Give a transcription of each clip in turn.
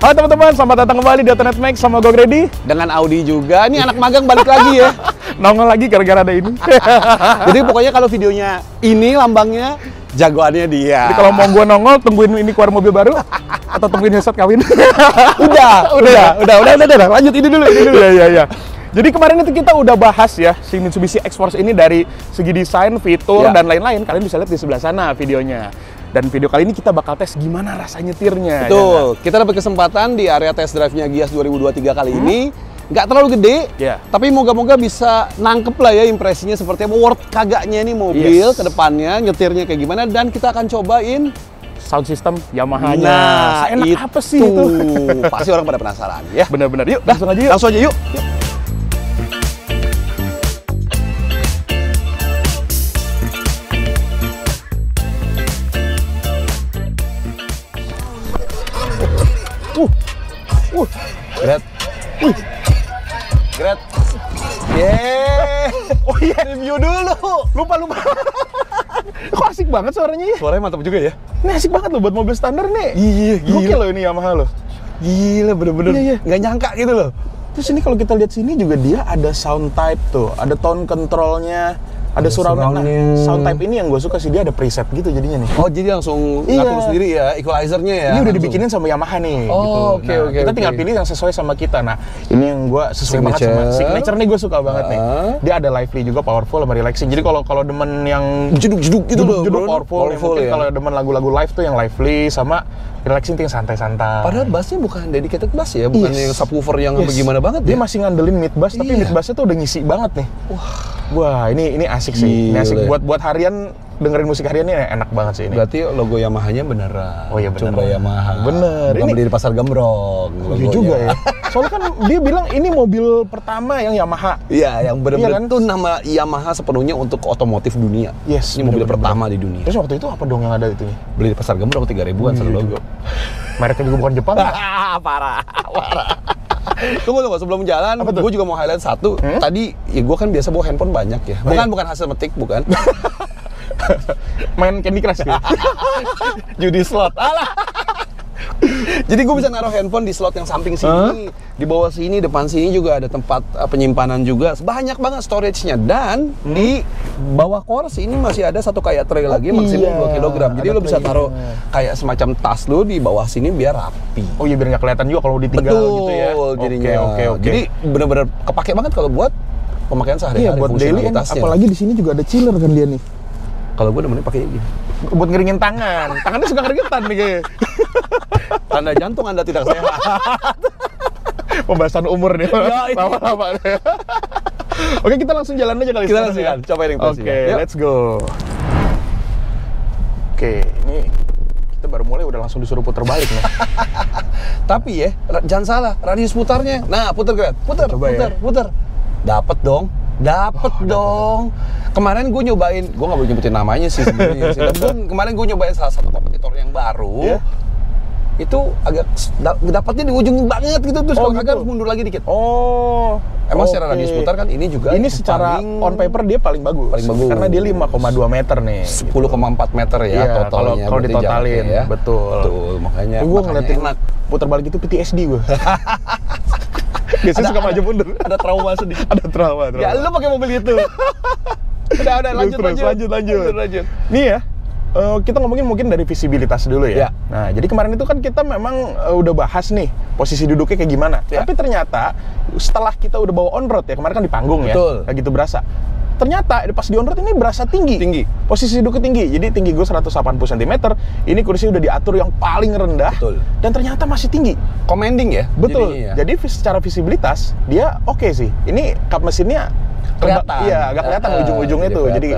Halo teman-teman, selamat datang kembali di Autonet Max sama gue Grady. Dengan Audi juga, ini anak magang balik lagi ya. Nongol lagi gara-gara ada ini. Jadi pokoknya kalau videonya ini lambangnya, jagoannya dia. Jadi kalau mau gue nongol, tungguin ini keluar mobil baru atau tungguin headset kawin. udah. Lanjut ini dulu. Iya. Jadi kemarin itu kita udah bahas ya si Mitsubishi X-Force ini dari segi desain, fitur, dan lain-lain. Kalian bisa lihat di sebelah sana videonya. Dan video kali ini kita bakal tes gimana rasa nyetirnya. Betul. Kita dapat kesempatan di area test drive-nya Gias 2023 kali ini. Nggak terlalu gede, tapi moga-moga bisa nangkep lah ya impresinya seperti apa. Worth kagaknya ini mobil ke depannya, nyetirnya kayak gimana. Dan kita akan cobain sound system Yamaha-nya. Nah, enak apa sih itu? Pasti orang pada penasaran ya. Bener-bener. Yuk, langsung aja yuk. Langsung aja yuk. Gret. Oh iya, Review dulu. Lupa. Kok asik banget suaranya ya? Suaranya mantap juga ya. Ini asik banget loh buat mobil standar nih. Iya, Gokil loh ini Yamaha loh. Gila, bener-bener. Iya. Nggak nyangka gitu loh. Terus ini kalau kita lihat sini juga dia ada sound type tuh, ada tone controlnya, ada surround. Nah, sound type ini yang gue suka sih, dia ada preset gitu jadinya nih. Oh, jadi langsung ngatur sendiri ya, equalizer-nya ya? Ini udah dibikinin sama Yamaha nih. Oh, gitu. Oke. Kita tinggal pilih yang sesuai sama kita. Nah, ini yang gue sesuai banget sama signature nih, gue suka banget nih. Dia ada lively juga, powerful sama relaxing. Jadi kalau demen yang jeduk-jeduk gitu loh, jeduk powerful ya. Kalau demen lagu-lagu live tuh yang lively sama relaxing tuh yang santai-santai. Padahal bassnya bukan dedicated bass ya, bukan yang subwoofer yang bagaimana banget dia masih ngandelin mid bass, tapi mid bassnya tuh udah ngisi banget nih. Wah, ini asik sih. Ini asik buat harian, dengerin musik harian ini enak banget sih ini. Berarti logo Yamaha-nya beneran. Oh iya bener. Coba Yamaha. Bener. Bukan beli di pasar Gembrong. Iya juga ya. Soalnya kan dia bilang ini mobil pertama yang Yamaha. Iya, yang bener-bener kan? tuh nama Yamaha sepenuhnya untuk otomotif dunia. Yes. Ini mobil pertama di dunia. Terus waktu itu apa dong yang ada itunya? Beli di pasar Gembrong 3.000-an satu logo. Mereknya juga bukan Jepang. Parah. Tunggu, sebelum jalan, gue juga mau highlight satu. Tadi, ya gue kan biasa bawa handphone banyak ya. Bukan hasil metik, bukan. Main Candy Crush ya? Judi slot, alah. Jadi gue bisa naruh handphone di slot yang samping sini, di bawah sini, depan sini juga ada tempat penyimpanan juga. Banyak banget storage-nya. Dan di bawah kursi ini masih ada satu kayak tray lagi, maksimum 2 kg. Jadi lo bisa taruh kayak semacam tas lo di bawah sini biar rapi. Oh iya, biar nggak kelihatan juga kalau ditinggal gitu ya. Jadinya. Oke. Jadi bener-bener kepake banget kalau buat pemakaian sehari-hari. Iya, buat daily enak. Apalagi di sini juga ada chiller kan dia nih. Kalau gue nemenin pakai gini. Buat ngeringin tangan. Tangannya suka keringetan nih kayaknya. Tanda jantung Anda tidak sehat. Pembahasan umur nih. Lama-lama. Oke, kita langsung jalan aja kali. Kita langsung jalan. Cobain impresinya. Oke, let's go. Oke, ini kita baru mulai udah langsung disuruh puter balik nih. Tapi ya, jangan salah, radius putarnya. Nah, puter. Dapat dong. Kemarin gue nyobain, gue nggak boleh nyebutin namanya sih sebenarnya. Tapi kemarin gue nyobain salah satu kompetitor yang baru. Itu agak dapatnya di ujung banget gitu, terus kalau agak mundur lagi dikit. Emang secara radius putar kan ini juga. Ini secara on paper dia paling bagus. Karena dia 5,2 meter nih. 10,4 meter ya totalnya. Kalau ditotalin, ya. Betul. Makanya gue ngeliatin putar balik itu PTSD gue. Biasanya suka maju mundur. Ada trauma sedikit. Ada trauma. Ya lu pakai mobil itu. Udah lanjut. Nih ya. Kita ngomongin mungkin dari visibilitas dulu ya. Nah, jadi kemarin itu kan kita memang udah bahas nih posisi duduknya kayak gimana. Tapi ternyata setelah kita udah bawa on road ya, kemarin kan di panggung ya, kayak gitu berasa. Ternyata pas di on road ini berasa tinggi. Posisi duduknya tinggi. Jadi tinggi gue 180 cm. Ini kursi udah diatur yang paling rendah. Dan ternyata masih tinggi. Commanding ya? Betul. Jadi secara visibilitas dia oke sih. Ini kap mesinnya kelihatan. Iya, agak kelihatan ujung-ujungnya tuh. Jadi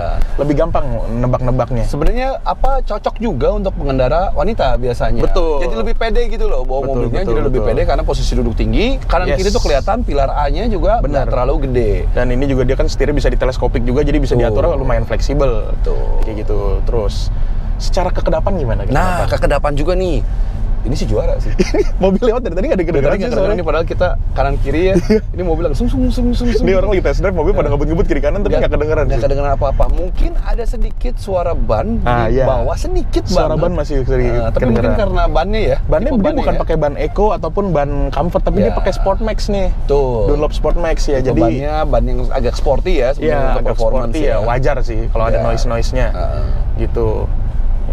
lebih gampang nebak-nebaknya. Sebenarnya cocok juga untuk pengendara wanita biasanya. Betul. Jadi lebih pede gitu loh, bawa mobilnya jadi lebih pede karena posisi duduk tinggi. Kanan kiri tuh kelihatan pilar A-nya juga nggak terlalu gede. Dan ini juga dia kan setirnya bisa diteleskopik juga, jadi bisa diatur lumayan fleksibel. Kayak gitu. Terus secara kekedapan gimana? Nah, kekedapan juga nih. ini sih juara sih. Mobil lewat dari tadi nggak ada kedengeran sih soalnya. Ini padahal kita kanan kiri ya. Ini mobil langsung sung. Ini orang lagi test drive, mobil pada ngebut-ngebut kiri kanan tapi nggak kedengeran. Nggak kedengeran apa-apa. Mungkin ada sedikit suara ban di bawah, sedikit suara ban masih sering tapi mungkin karena bannya ya. Bannya dia bukan pakai ban Eco ataupun ban Comfort, tapi dia pakai Sport Max nih. Tuh. Dunlop Sport Max ya. Jadi bannya ban yang agak sporty ya sebenarnya, agak sporty ya. Wajar sih kalau ada noise-nya. Gitu.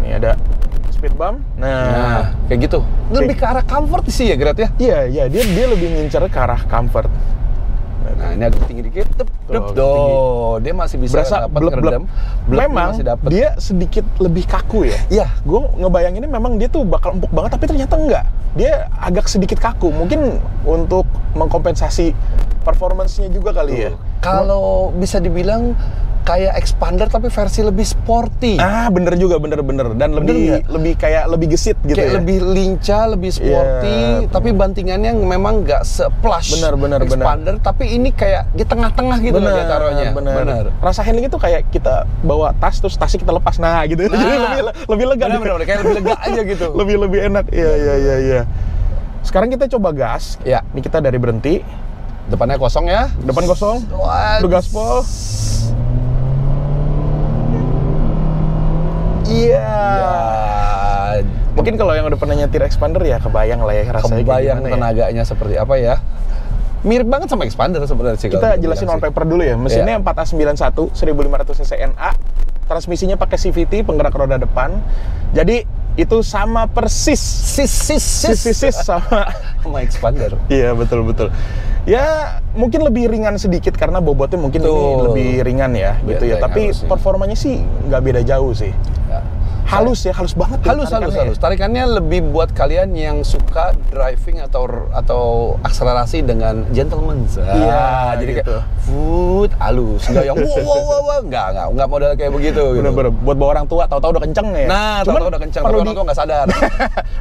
Ini ada speed bump. Nah, kayak gitu. Lebih ke arah comfort sih ya, Gret ya? Iya, dia lebih ngincer ke arah comfort. Nah, ini agak tinggi dikit. Dia masih bisa berasa dapat ngeredam. Memang dia sedikit lebih kaku ya. Iya, gue ngebayanginnya memang dia tuh bakal empuk banget, tapi ternyata enggak. Dia agak sedikit kaku. Mungkin untuk mengkompensasi performance-nya juga kali ya. Kalau bisa dibilang kayak expander tapi versi lebih sporty. Bener juga, bener. Dan lebih kayak lebih gesit gitu kayak ya. Lebih lincah, lebih sporty, tapi bantingannya memang nggak se-plush expander, tapi ini kayak di tengah-tengah gitu loh dia taruhnya. Bener. Rasa handling itu kayak kita bawa tas, terus tasnya kita lepas, gitu. Jadi lebih lega. Bener, kayak lebih lega aja gitu. lebih enak. Iya. Sekarang kita coba gas. Ya. Ini kita dari berhenti. Depannya kosong ya. Depan kosong. Udah gaspol. Iya. Mungkin kalau yang udah pernah nyetir expander ya kebayang lah ya rasanya. Kebayang tenaganya seperti apa ya. Mirip banget sama expander sebenarnya sih. Kita jelasin on paper dulu ya. Mesinnya 4A91 1500 cc NA. Transmisinya pakai CVT, penggerak roda depan. Jadi itu sama persis sama expander. Iya, betul. Ya, mungkin lebih ringan sedikit karena bobotnya mungkin ini lebih ringan ya, gitu ya. Tapi performanya sih nggak beda jauh sih. Halus banget. Halus. Tarikannya lebih buat kalian yang suka driving atau akselerasi dengan gentleman. Iya, jadi gitu. Kayak halus. Enggak yang wow. Enggak model kayak begitu. Bener. Buat bawa orang tua, tahu-tahu udah kenceng ya. Nah, tahu-tahu udah kenceng, tapi orang tua nggak sadar.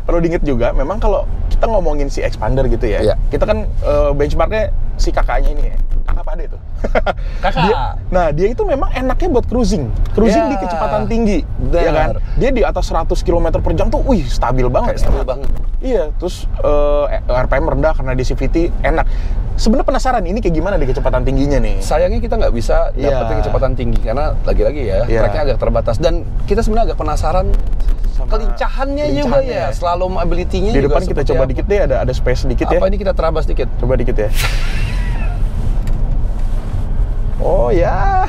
Perlu diinget juga, memang kalau kita ngomongin si expander gitu ya, kita kan benchmarknya si kakaknya ini ya. Kakak Pade tuh. Kakak. Dia itu memang enaknya buat cruising di kecepatan tinggi. Ya kan? Dia di atas 100 km per jam tuh, stabil banget. Stabil banget. Iya, terus RPM rendah karena di CVT enak. Sebenarnya penasaran ini kayak gimana di kecepatan tingginya nih? Sayangnya kita nggak bisa dapetin kecepatan tinggi karena lagi-lagi ya tracknya agak terbatas, dan kita sebenarnya agak penasaran sama kelincahannya juga ya, slalom ability-nya. Di depan kita coba dikit deh, ada space sedikit ya. Apa ini kita terabas dikit? Coba dikit ya. Oh ya.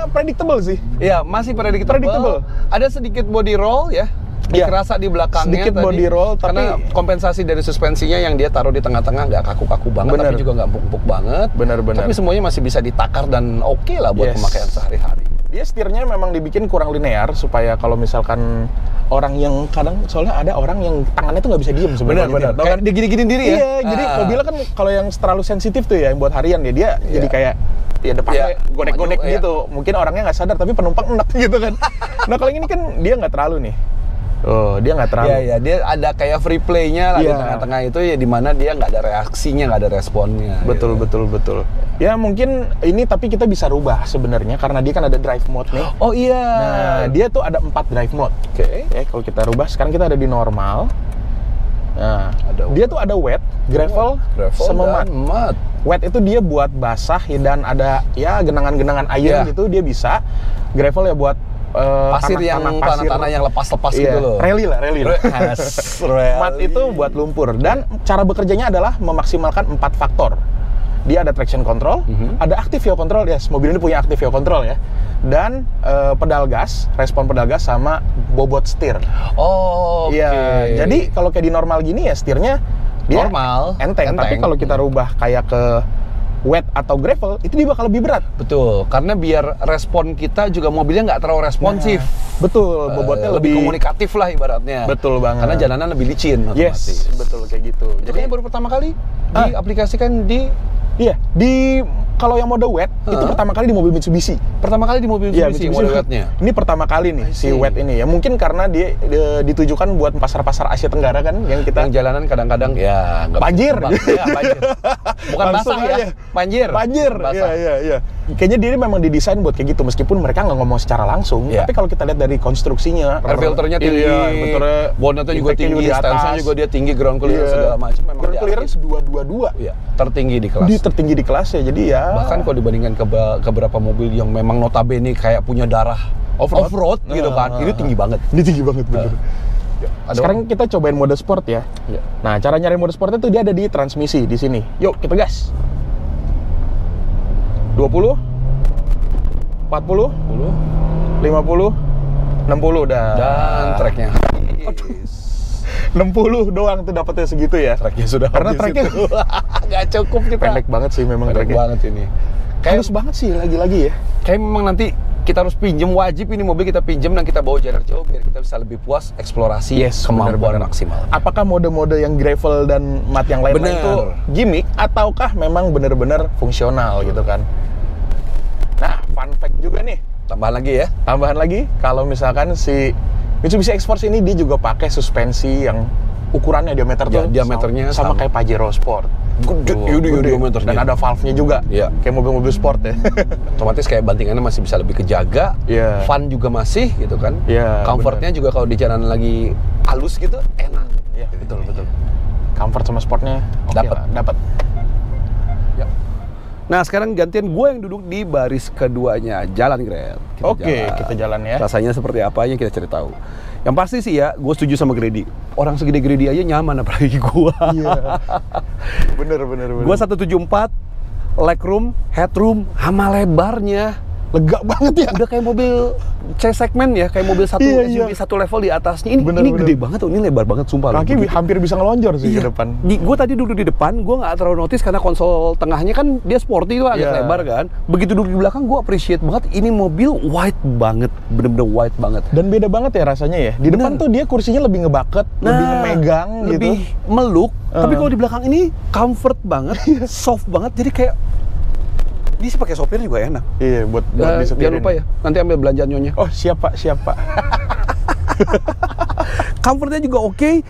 Predictable sih. Iya, masih predictable. Ada sedikit body roll ya. Kerasa di belakangnya sedikit tadi, body roll, tapi karena kompensasi dari suspensinya yang dia taruh di tengah-tengah nggak kaku-kaku banget, tapi juga nggak empuk-empuk banget. Bener. Tapi semuanya masih bisa ditakar dan oke lah buat pemakaian sehari-hari. Dia setirnya memang dibikin kurang linear supaya kalau misalkan orang yang kadang, soalnya ada orang yang tangannya tuh nggak bisa diem sebenarnya. Benar. Kayak dia gini-gini diri ya. Iya, jadi mobilnya kan kalau yang terlalu sensitif tuh ya, yang buat harian ya, dia jadi kayak depannya gonek-gonek gitu. Mungkin orangnya nggak sadar, tapi penumpang enak gitu kan. Nah kalau ini kan dia nggak terlalu nih. Dia nggak terlalu. Iya, dia ada kayak free play-nya lah di tengah-tengah itu ya, di mana dia nggak ada reaksinya, nggak ada responnya. Betul. Ya mungkin ini tapi kita bisa rubah sebenarnya karena dia kan ada drive mode nih. Oh iya. Nah, dia tuh ada 4 drive mode. Oke. Kalau kita rubah, sekarang kita ada di normal. Nah, dia tuh ada wet, gravel sama mat. Wet itu dia buat basah dan ada genangan-genangan air gitu, dia bisa. Gravel ya buat pasir yang tanah-tanah yang lepas-lepas gitu loh. Rally lah. Mat itu buat lumpur, dan cara bekerjanya adalah memaksimalkan 4 faktor. Dia ada traction control, ada active yaw control, mobil ini punya active yaw control ya, dan pedal gas, respon pedal gas sama bobot setir. Oh, oke. Jadi kalau kayak di normal gini ya setirnya dia normal, enteng. Tapi kalau kita rubah kayak ke wet atau gravel, itu dia bakal lebih berat. Betul, karena biar respon kita juga mobilnya nggak terlalu responsif. Betul, bobotnya lebih komunikatif lah ibaratnya. Betul banget. Karena jalanan lebih licin otomatis. Betul kayak gitu. Jadi baru pertama kali diaplikasikan di Kalau yang mode wet itu pertama kali di mobil Mitsubishi. Pertama kali di mobil Mitsubishi mode wetnya. Ini pertama kali nih si wet ini ya. Mungkin karena dia ditujukan buat pasar-pasar Asia Tenggara kan yang kita jalanan kadang-kadang ya banjir. Ya, banjir. Bukan basah ya. Banjir. Iya. Kayaknya dia memang didesain buat kayak gitu meskipun mereka nggak ngomong secara langsung. Tapi kalau kita lihat dari konstruksinya, air filternya tinggi, bonnetnya juga tinggi, stance-nya juga dia tinggi, ground clearance segala macam. Memang ground clearance 222. Iya, tertinggi di kelas. Tertinggi di kelasnya. Jadi ya bahkan kalau dibandingkan ke beberapa mobil yang memang notabene kayak punya darah off-road gitu kan, ini tinggi banget. Ini tinggi banget bener. Sekarang kita cobain mode sport ya. Nah, cara nyari mode sportnya tuh dia ada di transmisi di sini. Yuk, kita gas. 20, 40, 50, 60 dan tracknya 60 doang tuh dapetnya segitu ya. Tracknya sudah karena tracknya nggak cukup kita. Pendek banget sih memang pendek banget ini. Halus banget sih lagi-lagi ya. Kayak memang nanti kita harus pinjem, wajib ini mobil kita pinjem dan kita bawa jarak jauh biar kita bisa lebih puas eksplorasi kemampuan maksimal. Apakah mode-mode yang gravel dan mat yang lain-lain itu gimmick ataukah memang benar-benar fungsional gitu kan? Nah, fun fact juga nih. Tambahan lagi, kalau misalkan si Mitsubishi X-Force ini dia juga pakai suspensi yang ukurannya diameternya sama kayak Pajero Sport. Gede diameternya. Dan ada valve-nya juga. Kayak mobil-mobil sport ya. Otomatis kayak bantingannya masih bisa lebih kejaga. Fun juga masih gitu kan. Comfortnya juga kalau di jalan lagi halus gitu enak. Betul. Comfort sama sportnya dapat. Nah, sekarang gantian gue yang duduk di baris keduanya. Jalan, Grel. Kita jalan ya. Rasanya seperti apa yang kita cari tahu. Yang pasti sih ya, gue setuju sama Grady. Orang segede Grady aja nyaman, apalagi gue. Iya. Bener. Gue 174, legroom, headroom, sama lebarnya. Lega banget ya. Udah kayak mobil C-segmen ya, kayak mobil SUV satu level di atasnya. Ini gede banget tuh, ini lebar banget sumpah. Kaki hampir bisa ngelonjor sih ke depan. Gue tadi duduk di depan, gue nggak terlalu notice karena konsol tengahnya kan dia sporty tuh agak lebar kan. Begitu duduk di belakang, gue appreciate banget. Ini mobil wide banget, bener-bener wide banget. Dan beda banget ya rasanya ya. Di depan tuh dia kursinya lebih ngebucket, lebih ngemegang gitu. Lebih meluk. Tapi kalau di belakang ini comfort banget, soft banget. Jadi kayak dia sih pakai sopir juga enak. Iya, buat disetirin. Jangan lupa ya, nanti ambil belanjaan nyonya. Oh, siap pak. Comfortnya juga oke.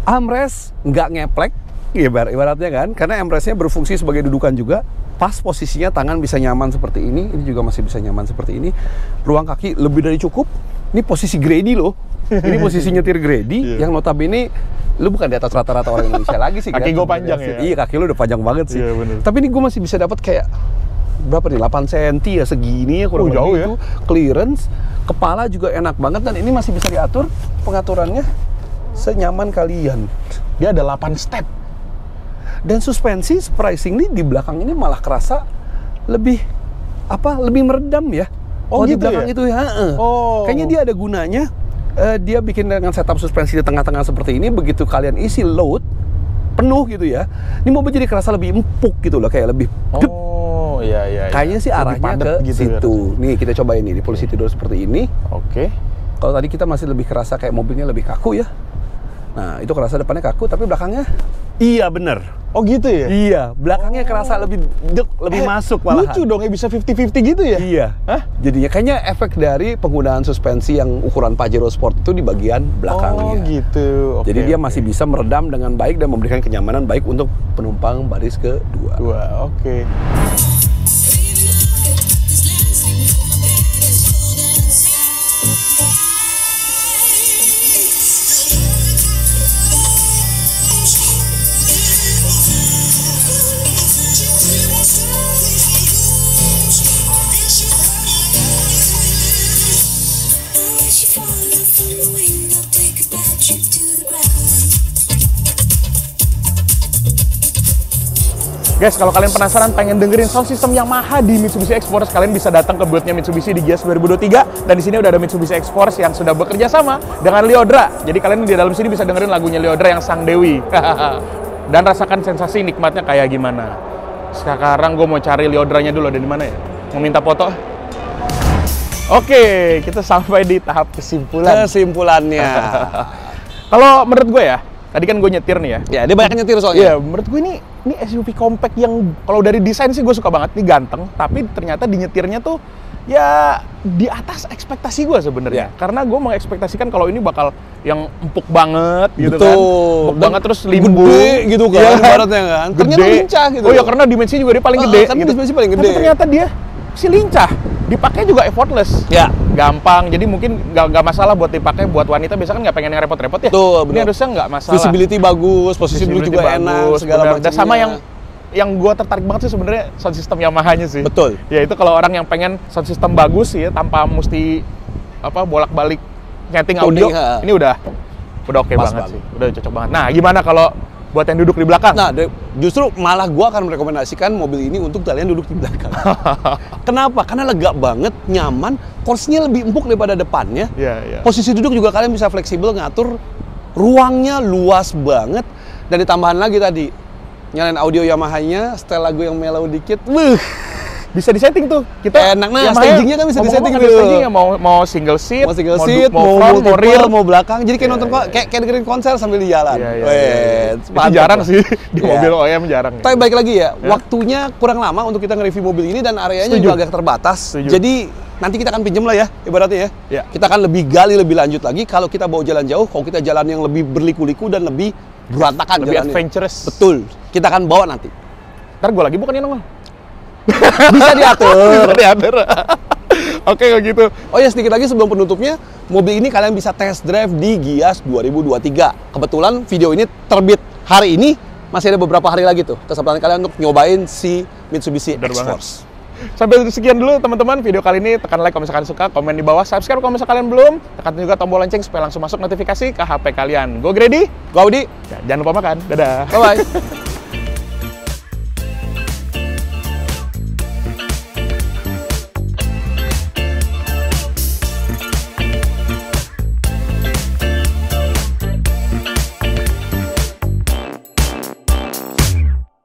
Armrest nggak ngeplek, ibaratnya kan. Karena armrestnya berfungsi sebagai dudukan juga. Pas posisinya, tangan bisa nyaman seperti ini. Ini juga masih bisa nyaman seperti ini. Ruang kaki lebih dari cukup. Ini posisi Grady loh. Ini posisi nyetir Grady yang notabene lu bukan di atas rata-rata orang Indonesia lagi sih. Kaki gue panjang ya? Iya, kaki lu udah panjang banget sih. Tapi ini gue masih bisa dapat kayak berapa nih, 8 cm ya, segini ya kurang lebih itu. Clearance, kepala juga enak banget dan ini masih bisa diatur pengaturannya senyaman kalian. Dia ada 8 step. Dan suspensi surprisingly di belakang ini malah kerasa lebih meredam ya. Oh gitu di belakang ya? itu ya. Kayaknya dia ada gunanya. Dia bikin dengan setup suspensi di tengah-tengah seperti ini, begitu kalian isi load penuh gitu ya. Ini mobil jadi kerasa lebih empuk gitu loh, kayak lebih iya. Kayaknya sih arahnya ke gitu situ. Nih kita cobain ini, posisi tidur seperti ini. Kalau tadi kita masih lebih kerasa kayak mobilnya lebih kaku ya. Nah, itu kerasa depannya kaku, tapi belakangnya iya bener. Oh gitu ya? Iya, belakangnya kerasa lebih masuk malahan. Lucu dong ya, bisa 50-50 gitu ya? Iya. Jadinya kayaknya efek dari penggunaan suspensi yang ukuran Pajero Sport itu di bagian belakangnya. Oh gitu. Jadi dia masih bisa meredam dengan baik dan memberikan kenyamanan baik untuk penumpang baris kedua. Oke. Guys, kalau kalian penasaran pengen dengerin sound system Yamaha di Mitsubishi X-Force, kalian bisa datang ke booth-nya Mitsubishi di Gias 2023. Dan di sini udah ada Mitsubishi X-Force yang sudah bekerja sama dengan Lyodra. Jadi kalian di dalam sini bisa dengerin lagunya Lyodra yang Sang Dewi. Dan rasakan sensasi nikmatnya kayak gimana. Sekarang gue mau cari Lyodranya dulu, ada di mana ya? Mau minta foto? Oke, kita sampai di tahap Kesimpulannya. Kalau menurut gue ya, tadi kan gue nyetir nih ya. Ya, dia banyak nyetir soalnya. Iya, menurut gue ini ini SUV compact yang kalau dari desain sih gue suka banget, nih ganteng, tapi ternyata di nyetirnya tuh ya di atas ekspektasi gue sebenarnya. Karena gue mengekspektasikan kalau ini bakal yang empuk banget gitu kan. Empuk banget terus limbu gitu kan, ibaratnya kan. Ternyata lincah gitu. Oh ya, karena dimensinya juga dia paling gede kan gitu. dimensi paling gede. Tapi ternyata dia si lincah. Dipakai juga effortless. Ya. Gampang. Jadi mungkin nggak masalah buat dipakai buat wanita, biasanya kan nggak pengen yang repot-repot ya. Tuh, ini harusnya nggak masalah. Visibility bagus, posisi duduk juga enak, segala macamnya. Sama yang gue tertarik banget sih sebenarnya sound system Yamaha-nya sih. Betul. Ya itu kalau orang yang pengen sound system bagus ya tanpa mesti bolak-balik nyeting audio, ini udah oke banget sih. Udah cocok banget. Nah, gimana kalau buat yang duduk di belakang? Nah, justru malah gua akan merekomendasikan mobil ini untuk kalian duduk di belakang. Kenapa? Karena lega banget, nyaman, kursinya lebih empuk daripada depannya. Posisi duduk juga kalian bisa fleksibel ngatur, ruangnya luas banget, dan ditambahan lagi tadi nyalain audio Yamaha-nya, setel lagu yang mellow dikit, bisa disetting tuh. Kita enak, nah stagingnya kan bisa disetting gitu. Stagingnya mau single seat, mau front, mau rear, mau belakang. Jadi kayak nonton kayak dengerin konser sambil di jalan. Itu jarang sih di mobil OEM, jarang. Tapi baik lagi ya, waktunya kurang lama untuk kita nge-review mobil ini dan areanya juga agak terbatas. Jadi nanti kita akan pinjem lah ya, ibaratnya ya. Kita akan lebih gali lebih lanjut lagi kalau kita bawa jalan jauh, kalau kita jalan yang lebih berliku-liku dan lebih berantakan, lebih adventurous. Betul. Kita akan bawa nanti. Ntar gue lagi bukan ini nongol. Bisa diatur. Oke, kalau gitu. Oh ya, sedikit lagi sebelum penutupnya, mobil ini kalian bisa test drive di Gias 2023. Kebetulan video ini terbit hari ini, masih ada beberapa hari lagi tuh kesempatan kalian untuk nyobain si Mitsubishi X-Force. Sampai sekian dulu teman-teman video kali ini. Tekan like kalau misalkan suka, komen di bawah, subscribe kalau misalkan kalian belum, tekan juga tombol lonceng supaya langsung masuk notifikasi ke HP kalian. Gue Grady, gue Audi. Jangan lupa makan. Dadah. Bye-bye.